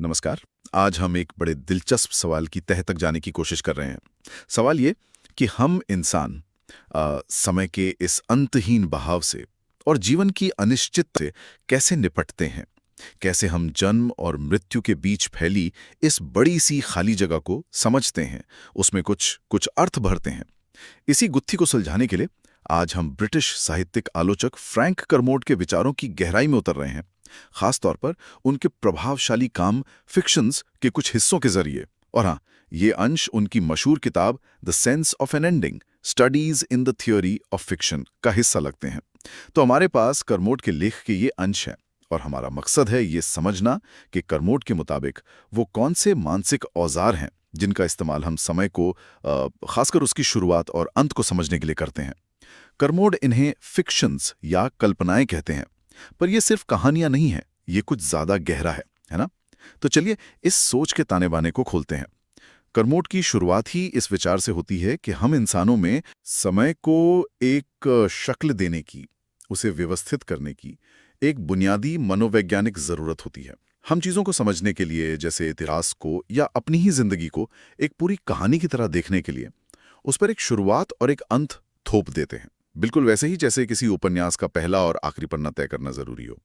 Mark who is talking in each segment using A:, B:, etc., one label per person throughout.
A: नमस्कार। आज हम एक बड़े दिलचस्प सवाल की तह तक जाने की कोशिश कर रहे हैं। सवाल ये कि हम इंसान समय के इस अंतहीन बहाव से और जीवन की अनिश्चित से कैसे निपटते हैं। कैसे हम जन्म और मृत्यु के बीच फैली इस बड़ी सी खाली जगह को समझते हैं, उसमें कुछ कुछ अर्थ भरते हैं। इसी गुत्थी को सुलझाने के लिए आज हम ब्रिटिश साहित्यिक आलोचक फ्रैंक करमोड के विचारों की गहराई में उतर रहे हैं, खास तौर पर उनके प्रभावशाली काम फिक्शंस के कुछ हिस्सों के जरिए। और हाँ, ये अंश उनकी मशहूर किताब the sense of an ending, studies in the theory of fiction का हिस्सा लगते हैं। तो हमारे पास करमोड के लेख के ये अंश हैं और हमारा मकसद है ये समझना कि करमोड के मुताबिक वो कौन से मानसिक औजार हैं जिनका इस्तेमाल हम समय को खासकर उसकी शुरुआत और अंत को समझने के लिए करते हैं। करमोड इन्हें फिक्शंस या कल्पनाएं कहते हैं, पर यह सिर्फ कहानियां नहीं है, ये कुछ ज्यादा गहरा है ना? तो चलिए इस सोच के ताने बाने को खोलते हैं। करमोड की शुरुआत ही इस विचार से होती है कि हम इंसानों में समय को एक शक्ल देने की, उसे व्यवस्थित करने की एक बुनियादी मनोवैज्ञानिक जरूरत होती है। हम चीजों को समझने के लिए, जैसे इतिहास को या अपनी ही जिंदगी को एक पूरी कहानी की तरह देखने के लिए, उस पर एक शुरुआत और एक अंत थोप देते हैं। बिल्कुल वैसे ही जैसे किसी उपन्यास का पहला और आखिरी पन्ना तय करना जरूरी हो।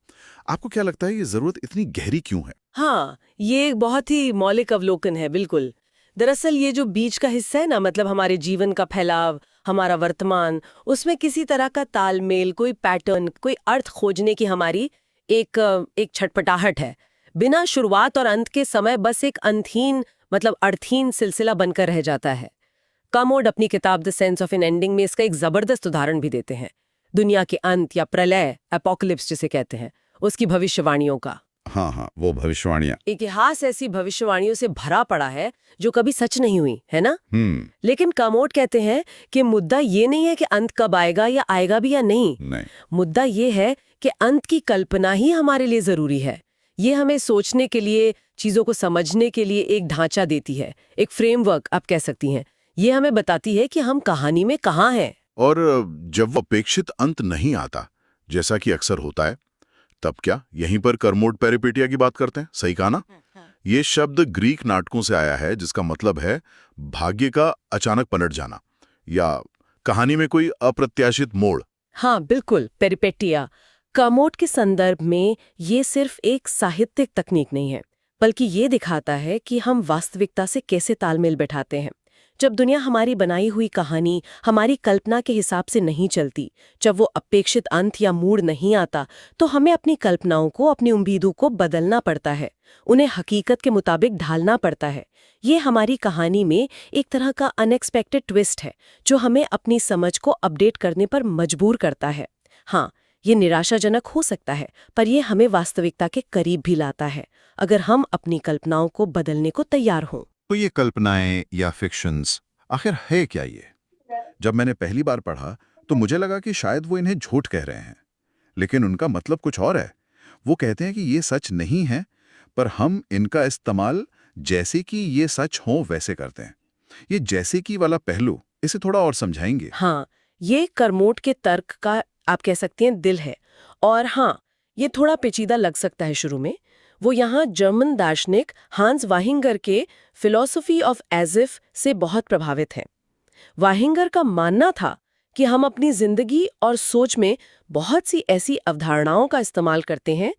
A: आपको क्या लगता है ये जरूरत इतनी गहरी क्यों है?
B: हाँ, ये एक बहुत ही मौलिक अवलोकन है। बिल्कुल। दरअसल ये जो बीच का हिस्सा है ना, मतलब हमारे जीवन का फैलाव, हमारा वर्तमान, उसमें किसी तरह का तालमेल, कोई पैटर्न, कोई अर्थ खोजने की हमारी एक छटपटाहट है। बिना शुरुआत और अंत के समय बस एक अंतहीन, मतलब अर्थहीन सिलसिला बनकर रह जाता है। करमोड अपनी किताब the sense of an ending में इसका एक जबरदस्त उदाहरण भी देते हैं। दुनिया के अंत या प्रलय, एपोकलिप्स जिसे कहते हैं, उसकी भविष्यवाणियों का।
A: हाँ, वो भविष्यवाणियां।
B: इतिहास ऐसी भविष्यवाणियों से भरा पड़ा है जो कभी सच नहीं हुई, है ना? लेकिन करमोड कहते हैं कि मुद्दा ये नहीं है कि अंत कब आएगा या आएगा भी या नहीं। मुद्दा ये है कि अंत की कल्पना ही हमारे लिए जरूरी है। ये हमें सोचने के लिए, चीजों को समझने के लिए एक ढांचा देती है, एक फ्रेमवर्क आप कह सकती हैं। ये हमें बताती है कि हम कहानी में कहाँ हैं।
A: और जब वो अपेक्षित अंत नहीं आता, जैसा कि अक्सर होता है, तब क्या यहीं पर करमोड पेरिपेटिया की बात करते हैं? सही कहा ना? ये शब्द ग्रीक नाटकों से आया है, जिसका मतलब है भाग्य का अचानक पलट जाना या कहानी में कोई अप्रत्याशित मोड़।
B: हाँ बिल्कुल, पेरिपेटिया करमोड के संदर्भ में ये सिर्फ एक साहित्यिक तकनीक नहीं है, बल्कि ये दिखाता है कि हम वास्तविकता से कैसे तालमेल बैठाते हैं। जब दुनिया हमारी बनाई हुई कहानी हमारी कल्पना के हिसाब से नहीं चलती, जब वो अपेक्षित अंत या मूड नहीं आता, तो हमें अपनी कल्पनाओं को, अपनी उम्मीदों को बदलना पड़ता है, उन्हें हकीकत के मुताबिक ढालना पड़ता है। ये हमारी कहानी में एक तरह का अनएक्सपेक्टेड ट्विस्ट है, जो हमें अपनी समझ को अपडेट करने पर मजबूर करता है। हाँ, ये निराशाजनक हो सकता है, पर ये हमें वास्तविकता के करीब भी लाता है, अगर हम अपनी कल्पनाओं को बदलने को तैयार हों।
A: तो ये कल्पनाएं या फिक्शंस आखिर है क्या ये? जब मैंने पहली बार पढ़ा तो मुझे लगा कि शायद वो इन्हें झूठ कह रहे हैं, लेकिन उनका मतलब कुछ और है। वो कहते हैं कि ये सच नहीं है, पर हम इनका इस्तेमाल जैसे कि ये सच हो वैसे करते हैं। ये जैसे कि वाला पहलू, इसे थोड़ा और समझाएंगे?
B: हाँ, ये करमोड के तर्क का आप कह सकते हैं दिल है। और हाँ, ये थोड़ा पेचीदा लग सकता है शुरू में। वो यहाँ जर्मन दार्शनिक हांस वाहिंगर के फिलॉसफी ऑफ एज इफ से बहुत प्रभावित हैं। वाहिंगर का मानना था कि हम अपनी जिंदगी और सोच में बहुत सी ऐसी अवधारणाओं का इस्तेमाल करते हैं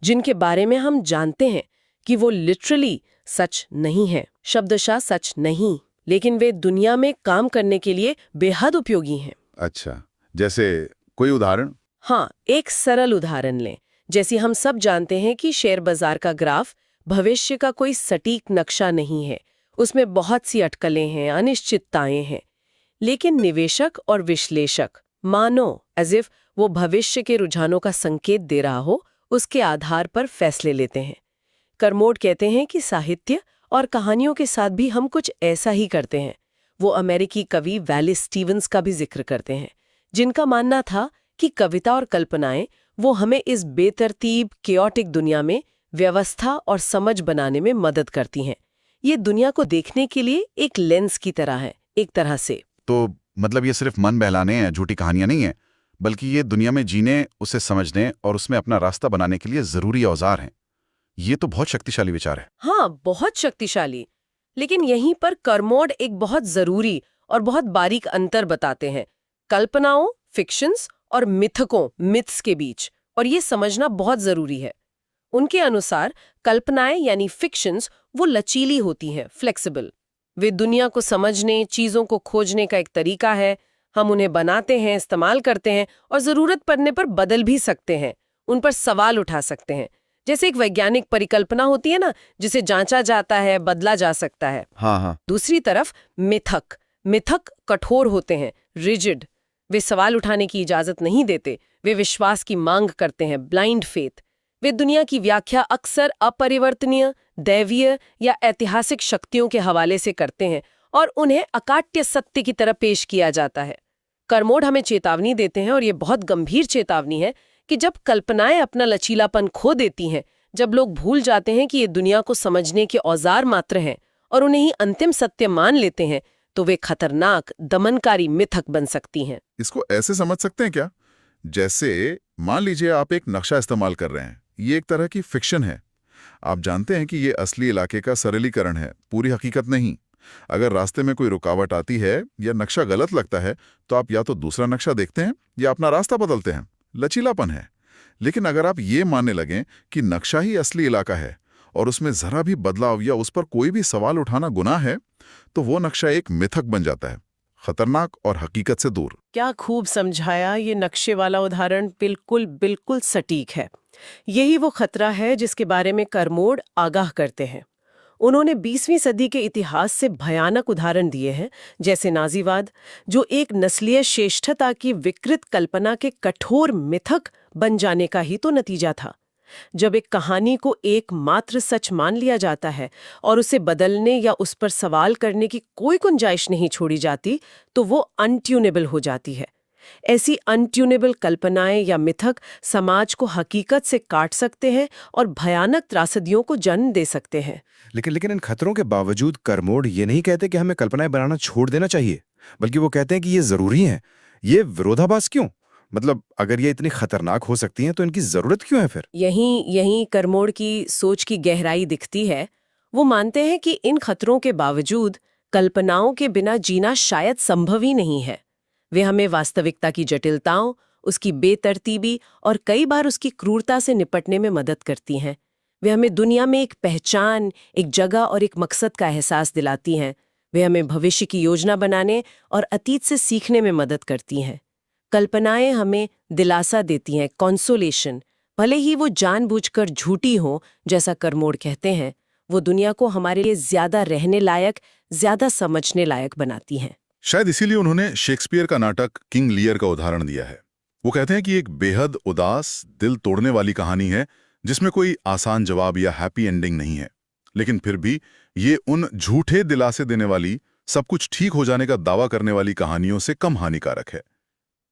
B: जिनके बारे में हम जानते हैं कि वो लिटरली सच नहीं है, शब्दशः सच नहीं, लेकिन वे दुनिया में काम करने के लिए बेहद उपयोगी हैं।
A: अच्छा, जैसे कोई उदाहरण?
B: हाँ, एक सरल उदाहरण लें। जैसे हम सब जानते हैं कि शेयर बाजार का ग्राफ भविष्य का कोई सटीक नक्शा नहीं है, उसमें बहुत सी अटकलें हैं, अनिश्चितताएं हैं। लेकिन निवेशक और विश्लेषक, मानो एज इफ वो भविष्य के रुझानों का संकेत दे रहा हो, उसके आधार पर फैसले लेते हैं। करमोड कहते हैं कि साहित्य और कहानियों के साथ भी हम कुछ ऐसा ही करते हैं। वो अमेरिकी कवि वैलिस स्टीवंस का भी जिक्र करते हैं, जिनका मानना था कि कविता और कल्पनाएं वो हमें इस बेतरतीब केओटिक दुनिया में व्यवस्था और समझ बनाने में मदद करती हैं। ये दुनिया को देखने के लिए एक लेंस की तरह है, एक तरह से।
A: तो मतलब ये सिर्फ मन बहलाने हैं, झूठी कहानियां नहीं है, बल्कि ये दुनिया में जीने, उसे समझने और उसमें अपना रास्ता बनाने के लिए जरूरी औजार हैं। ये तो बहुत शक्तिशाली विचार है।
B: हाँ, बहुत शक्तिशाली। लेकिन यहीं पर कर्मोड एक बहुत जरूरी और बहुत बारीक अंतर बताते हैं कल्पनाओं, फिक्शंस और मिथकों, मिथ्स के बीच, और ये समझना बहुत जरूरी है। उनके अनुसार कल्पनाएं यानी फिक्शंस वो लचीली होती हैं, फ्लेक्सिबल। वे दुनिया को समझने, चीजों को खोजने का एक तरीका है। हम उन्हें बनाते हैं, इस्तेमाल करते हैं और जरूरत पड़ने पर बदल भी सकते हैं, उन पर सवाल उठा सकते हैं। जैसे एक वैज्ञानिक परिकल्पना होती है ना, जिसे जांचा जाता है, बदला जा सकता है।
A: हाँ हाँ।
B: दूसरी तरफ मिथक मिथक कठोर होते हैं, रिजिड। वे सवाल उठाने की इजाजत नहीं देते, वे विश्वास की मांग करते हैं, ब्लाइंड फेथ। वे दुनिया की व्याख्या अक्सर अपरिवर्तनीय, दैवीय या ऐतिहासिक शक्तियों के हवाले से करते हैं और उन्हें अकाट्य सत्य की तरह पेश किया जाता है। कर्मोड हमें चेतावनी देते हैं, और ये बहुत गंभीर चेतावनी है, कि जब कल्पनाएं अपना लचीलापन खो देती हैं, जब लोग भूल जाते हैं कि ये दुनिया को समझने के औजार मात्र हैं और उन्हें ही अंतिम सत्य मान लेते हैं, तो वे खतरनाक, दमनकारी मिथक बन सकती हैं।
A: इसको ऐसे समझ सकते हैं क्या, जैसे मान लीजिए आप एक नक्शा इस्तेमाल कर रहे हैं, ये एक तरह की फिक्शन है। आप जानते हैं कि ये असली इलाके का सरलीकरण है, पूरी हकीकत नहीं। अगर रास्ते में कोई रुकावट आती है या नक्शा गलत लगता है, तो आप या तो दूसरा नक्शा देखते हैं या अपना रास्ता बदलते हैं। लचीलापन है। लेकिन अगर आप ये मानने लगें कि नक्शा ही असली इलाका है और उसमें जरा भी बदलाव या उस पर कोई भी सवाल उठाना गुनाह है, तो वो नक्शा एक मिथक बन जाता है, खतरनाक और हकीकत से दूर।
B: क्या खूब समझाया। ये नक्शे वाला उदाहरण बिल्कुल बिल्कुल सटीक है। यही वो खतरा है जिसके बारे में कर्मोड आगाह करते हैं। उन्होंने 20वीं सदी के इतिहास से भयानक उदाहरण दिए हैं, जैसे नाजीवाद, जो एक नस्लीय श्रेष्ठता की विकृत कल्पना के कठोर मिथक बन जाने का ही तो नतीजा था। जब एक कहानी को एकमात्र सच मान लिया जाता है और उसे बदलने या उस पर सवाल करने की कोई गुंजाइश नहीं छोड़ी जाती, तो वो अनट्यूनेबल हो जाती है। ऐसी अनट्यूनेबल कल्पनाएं या मिथक समाज को हकीकत से काट सकते हैं और भयानक त्रासदियों को जन्म दे सकते हैं।
C: लेकिन इन खतरों के बावजूद कर्मोड ये नहीं कहते कि हमें कल्पनाएं बनाना छोड़ देना चाहिए, बल्कि वो कहते हैं कि ये जरूरी है। ये विरोधाभास क्यों? मतलब अगर ये इतनी खतरनाक हो सकती हैं तो इनकी जरूरत क्यों है फिर?
B: यहीं कर्मोड की सोच की गहराई दिखती है। वो मानते हैं कि इन खतरों के बावजूद कल्पनाओं के बिना जीना शायद संभव ही नहीं है। वे हमें वास्तविकता की जटिलताओं, उसकी बेतरतीबी और कई बार उसकी क्रूरता से निपटने में मदद करती हैं। वे हमें दुनिया में एक पहचान, एक जगह और एक मकसद का एहसास दिलाती हैं। वे हमें भविष्य की योजना बनाने और अतीत से सीखने में मदद करती हैं। कल्पनाएं हमें दिलासा देती हैं, कंसोलेशन। भले ही वो जानबूझकर झूठी हो, जैसा कर्मोड कहते हैं, वो दुनिया को हमारे लिए ज्यादा रहने लायक, ज्यादा समझने लायक बनाती हैं।
A: शायद इसीलिए उन्होंने शेक्सपियर का नाटक किंग लियर का उदाहरण दिया है। वो कहते हैं कि एक बेहद उदास, दिल तोड़ने वाली कहानी है जिसमें कोई आसान जवाब या हैप्पी एंडिंग नहीं है, लेकिन फिर भी ये उन झूठे दिलासे देने वाली, सब कुछ ठीक हो जाने का दावा करने वाली कहानियों से कम हानिकारक है।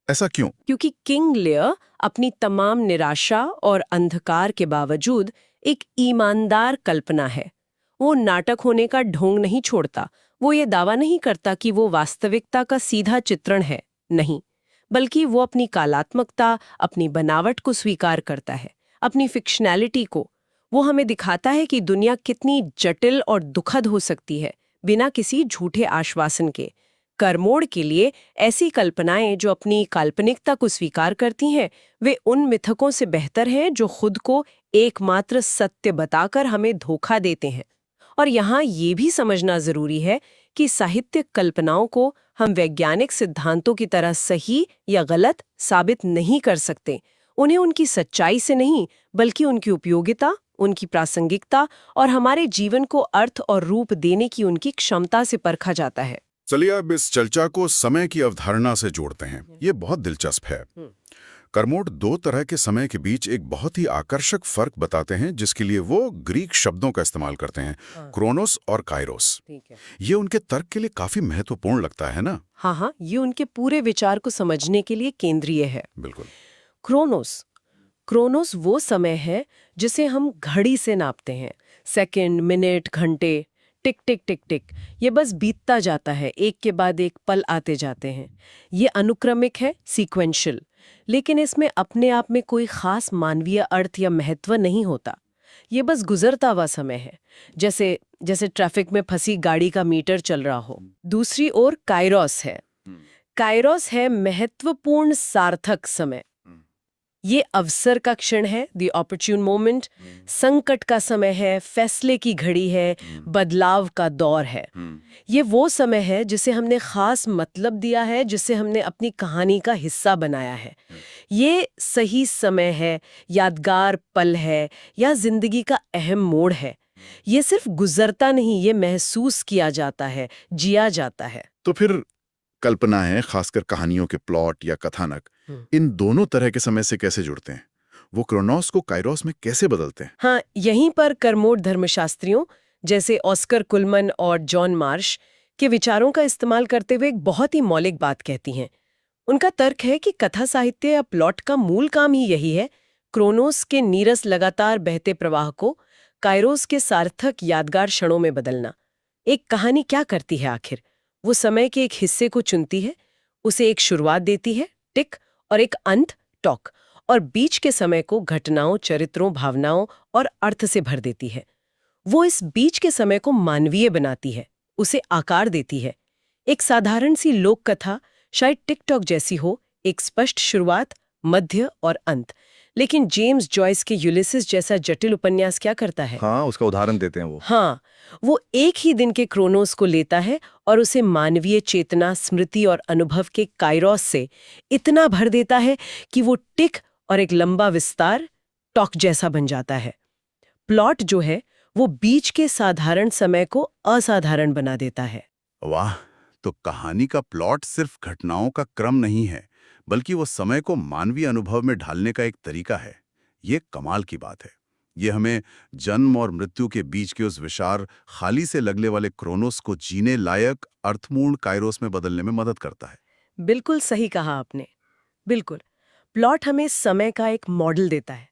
A: ऐसा क्यों?
B: क्योंकि किंग लियर अपनी तमाम निराशा और अंधकार के बावजूद एक ईमानदार कल्पना है। वो नाटक होने का ढोंग नहीं छोड़ता। वो ये दावा नहीं करता कि वो वास्तविकता का सीधा चित्रण है, नहीं, बल्कि वो अपनी कलात्मकता, अपनी बनावट को स्वीकार करता है, अपनी फिक्शनैलिटी को। वो हमें दिखाता है कि दुनिया कितनी जटिल और दुखद हो सकती है बिना किसी झूठे आश्वासन के। कर्मोड के लिए ऐसी कल्पनाएं जो अपनी काल्पनिकता को स्वीकार करती हैं, वे उन मिथकों से बेहतर हैं जो खुद को एकमात्र सत्य बताकर हमें धोखा देते हैं। और यहाँ ये भी समझना जरूरी है कि साहित्यिक कल्पनाओं को हम वैज्ञानिक सिद्धांतों की तरह सही या गलत साबित नहीं कर सकते। उन्हें उनकी सच्चाई से नहीं, बल्कि उनकी उपयोगिता, उनकी प्रासंगिकता और हमारे जीवन को अर्थ और रूप देने की उनकी क्षमता से परखा जाता है।
A: चलिए अब इस चर्चा को समय की अवधारणा से जोड़ते हैं। ये बहुत दिलचस्प है। कर्मोड दो तरह के समय के बीच एक बहुत ही आकर्षक फर्क बताते हैं, जिसके लिए वो ग्रीक शब्दों का इस्तेमाल करते हैं, क्रोनोस और काइरोस। ये उनके तर्क के लिए काफी महत्वपूर्ण लगता है ना?
B: हाँ, ये उनके पूरे विचार को समझने के लिए केंद्रीय है।
A: बिल्कुल।
B: क्रोनोस वो समय है जिसे हम घड़ी से नापते हैं। सेकंड, मिनट, घंटे, टिक टिक टिक टिक, ये बस बीतता जाता है, एक के बाद एक पल आते जाते हैं। ये अनुक्रमिक है, सीक्वेंशियल, लेकिन इसमें अपने आप में कोई खास मानवीय अर्थ या महत्व नहीं होता। ये बस गुजरता हुआ समय है, जैसे जैसे ट्रैफिक में फंसी गाड़ी का मीटर चल रहा हो। दूसरी ओर काइरोस है। काइरोस है महत्वपूर्ण सार्थक समय। ये अवसर का क्षण है, द ऑपर्च्यून मोमेंट। संकट का समय है, फैसले की घड़ी है, बदलाव का दौर है। ये वो समय है जिसे हमने खास मतलब दिया है, जिसे हमने अपनी कहानी का हिस्सा बनाया है। ये सही समय है, यादगार पल है, या जिंदगी का अहम मोड़ है। ये सिर्फ गुजरता नहीं, ये महसूस किया जाता है, जिया जाता है।
A: तो फिर कल्पनाएं, खासकर कहानियों के प्लॉट या कथानक, इन दोनों तरह के समय से कैसे जुड़ते हैं? वो क्रोनोस को काइरोस में कैसे बदलते हैं?
B: हाँ, यहीं पर कर्मोठ धर्मशास्त्रियों जैसे ऑस्कर कुलमन और जॉन मार्श के विचारों का इस्तेमाल करते हुए एक बहुत ही मौलिक बात कहती हैं। उनका तर्क है कि कथा साहित्य या प्लॉट का मूल काम ही यही है, क्रोनोस के नीरस लगातार बहते प्रवाह को काइरोस के सार्थक यादगार क्षणों में बदलना। एक कहानी क्या करती है आखिर? वो समय के एक हिस्से को चुनती है, उसे एक शुरुआत देती है, टिक, और एक अंत, टॉक, और बीच के समय को घटनाओं, चरित्रों, भावनाओं और अर्थ से भर देती है। वो इस बीच के समय को मानवीय बनाती है, उसे आकार देती है। एक साधारण सी लोक कथा शायद टिकटॉक जैसी हो, एक स्पष्ट शुरुआत, मध्य और अंत। लेकिन जेम्स जॉयस के यूलिसिस जैसा जटिल उपन्यास क्या करता है?
C: हाँ, उसका उदाहरण देते हैं वो।
B: हाँ, वो एक ही दिन के क्रोनोस को लेता है और उसे मानवीय चेतना, स्मृति और अनुभव के काइरोस से इतना भर देता है कि वो टिक और एक लंबा विस्तार, टॉक जैसा बन जाता है। प्लॉट जो है वो बीच के साधारण समय को असाधारण बना देता है।
D: वाह! तो कहानी का प्लॉट सिर्फ घटनाओं का क्रम नहीं है, बल्कि वो समय को मानवीय अनुभव में ढालने का एक तरीका है। ये कमाल की बात है। ये हमें जन्म और मृत्यु के बीच के उस विशाल, खाली से लगने वाले क्रोनोस को जीने लायक, अर्थपूर्ण काइरोस में बदलने में मदद करता है।
B: बिल्कुल सही कहा आपने। बिल्कुल, प्लॉट हमें समय का एक मॉडल देता है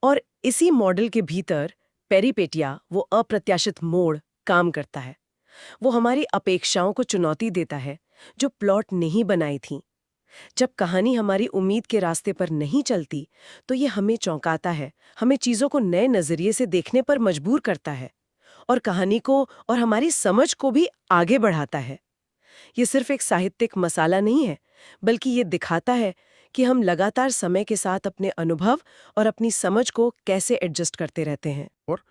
B: और इसी मॉडल के भीतर पेरिपेटिया, वो अप्रत्याशित मोड़, काम करता है। वो हमारी अपेक्षाओं को चुनौती देता है जो प्लॉट नहीं बनाई थी। जब कहानी हमारी उम्मीद के रास्ते पर नहीं चलती तो ये हमें चौंकाता है, हमें चीजों को नए नजरिए से देखने पर मजबूर करता है और कहानी को और हमारी समझ को भी आगे बढ़ाता है। ये सिर्फ एक साहित्यिक मसाला नहीं है, बल्कि ये दिखाता है कि हम लगातार समय के साथ अपने अनुभव और अपनी समझ को कैसे एडजस्ट करते रहते हैं।
A: और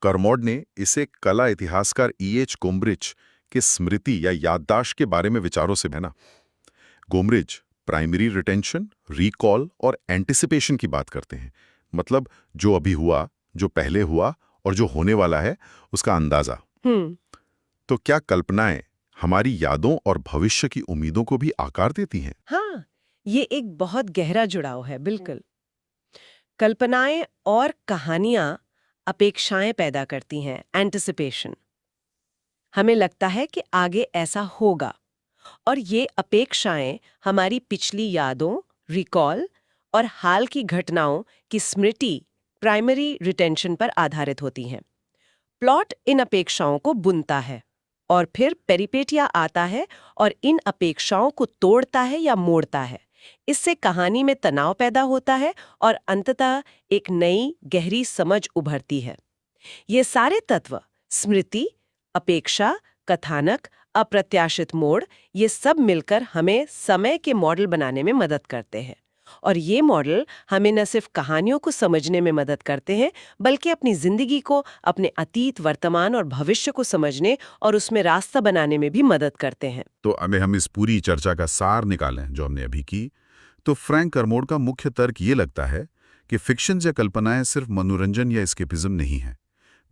A: कर्मोड ने इसे कला इतिहासकार E.H. गोम्ब्रिच के स्मृति या याददाश्त के बारे में विचारों से बना। गोम्ब्रिच प्राइमरी रिटेंशन, रिकॉल और एंटिसिपेशन की बात करते हैं। मतलब जो अभी हुआ, जो पहले हुआ और जो होने वाला है, उसका अंदाजा। तो क्या कल्पनाएं हमारी यादों और भविष्य की उम्मीदों को भी आकार देती हैं?
B: हाँ, ये एक बहुत गहरा जुड़ाव है। बिल्कुल, कल्पनाएं और कहानियां अपेक्षाएं पैदा करती हैं, एंटिसिपेशन। हमें लगता है कि आगे ऐसा होगा, और ये अपेक्षाएं हमारी पिछली यादों, रिकॉल और हाल की घटनाओं की स्मृति, प्राइमरी रिटेंशन पर आधारित होती हैं। प्लॉट इन अपेक्षाओं को बुनता है और फिर पेरिपेटिया आता है और इन अपेक्षाओं को तोड़ता है या मोड़ता है। इससे कहानी में तनाव पैदा होता है और अंततः एक नई गहरी समझ उभरती है। ये सारे तत्व, स्मृति, अपेक्षा, कथानक, अप्रत्याशित मोड़, ये सब मिलकर हमें समय के मॉडल बनाने में मदद करते हैं। और ये मॉडल हमें न सिर्फ कहानियों को समझने में मदद करते हैं, बल्कि अपनी जिंदगी को, अपने अतीत, वर्तमान और भविष्य को समझने और उसमें रास्ता बनाने में भी मदद करते हैं।
D: तो अगर हम इस पूरी चर्चा का सार निकालें जो हमने अभी की, तो फ्रैंक कर्मोड का मुख्य तर्क ये लगता है कि फिक्शन या कल्पनाएं सिर्फ मनोरंजन या एस्केपिज्म नहीं है।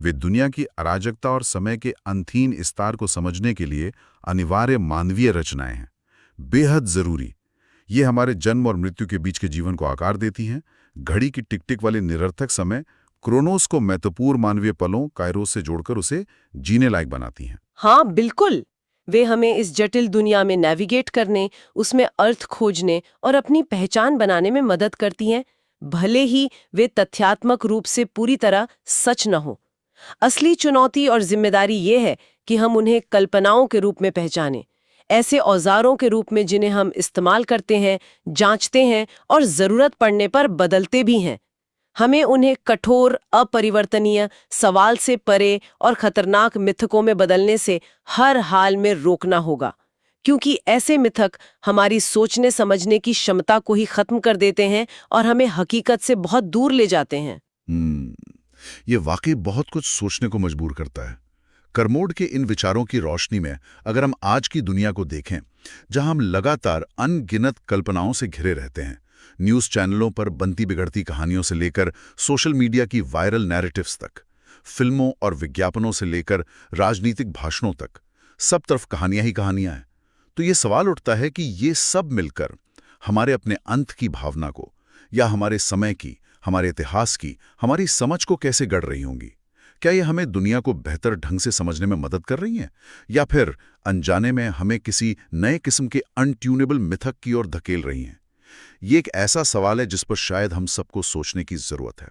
D: वे दुनिया की अराजकता और समय के अनथीन विस्तार को समझने के लिए अनिवार्य मानवीय रचनाएं हैं, बेहद जरूरी। ये हमारे जन्म और मृत्यु के बीच के जीवन को आकार देती हैं। घड़ी की टिक टिक वाले निरर्थक समय क्रोनोस को महत्वपूर्ण मानवीय पलों, काइरोस से जोड़कर उसे जीने लायक बनाती हैं।
B: हाँ, बिल्कुल। वे हमें इस जटिल दुनिया में नेविगेट करने, उसमें अर्थ खोजने और अपनी पहचान बनाने में मदद करती हैं, भले ही वे तथ्यात्मक रूप से पूरी तरह सच न हो। असली चुनौती और जिम्मेदारी ये है कि हम उन्हें कल्पनाओं के रूप में पहचानें, ऐसे औजारों के रूप में जिन्हें हम इस्तेमाल करते हैं, जांचते हैं और जरूरत पड़ने पर बदलते भी हैं। हमें उन्हें कठोर, अपरिवर्तनीय, सवाल से परे और खतरनाक मिथकों में बदलने से हर हाल में रोकना होगा, क्योंकि ऐसे मिथक हमारी सोचने समझने की क्षमता को ही खत्म कर देते हैं और हमें हकीकत से बहुत दूर ले जाते हैं।
A: ये वाकई बहुत कुछ सोचने को मजबूर करता है। करमोड के इन विचारों की रोशनी में अगर हम आज की दुनिया को देखें, जहां हम लगातार अनगिनत कल्पनाओं से घिरे रहते हैं, न्यूज़ चैनलों पर बनती बिगड़ती कहानियों से लेकर सोशल मीडिया की वायरल नैरेटिव्स तक, फिल्मों और विज्ञापनों से लेकर राजनीतिक भाषणों तक, सब तरफ कहानियां ही कहानियां हैं। तो ये सवाल उठता है कि ये सब मिलकर हमारे अपने अंत की भावना को, या हमारे समय की, हमारे इतिहास की, हमारी समझ को कैसे गढ़ रही होंगी। क्या ये हमें दुनिया को बेहतर ढंग से समझने में मदद कर रही हैं, या फिर अनजाने में हमें किसी नए किस्म के अनट्यूनेबल मिथक की ओर धकेल रही हैं? ये एक ऐसा सवाल है जिस पर शायद हम सबको सोचने की जरूरत है।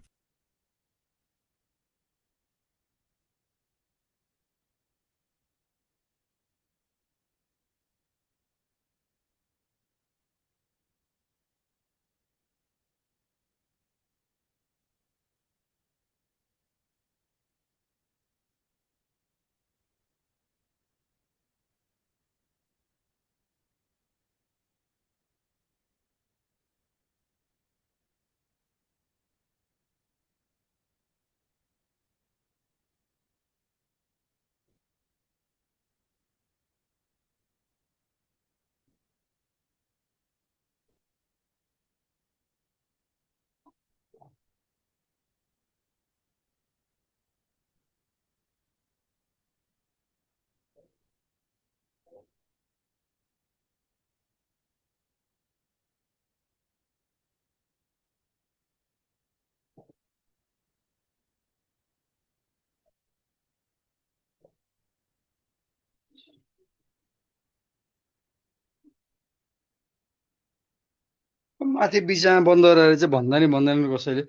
E: माथि बिचमा बन्द गरेर चाहिँ भन्दा नि भन्दैनन् कसैले।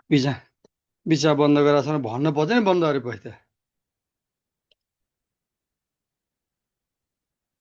E: बिचमा बिचमा बन्द गराएको छ भने भन्नु पर्दैन बन्द गरेपछि त।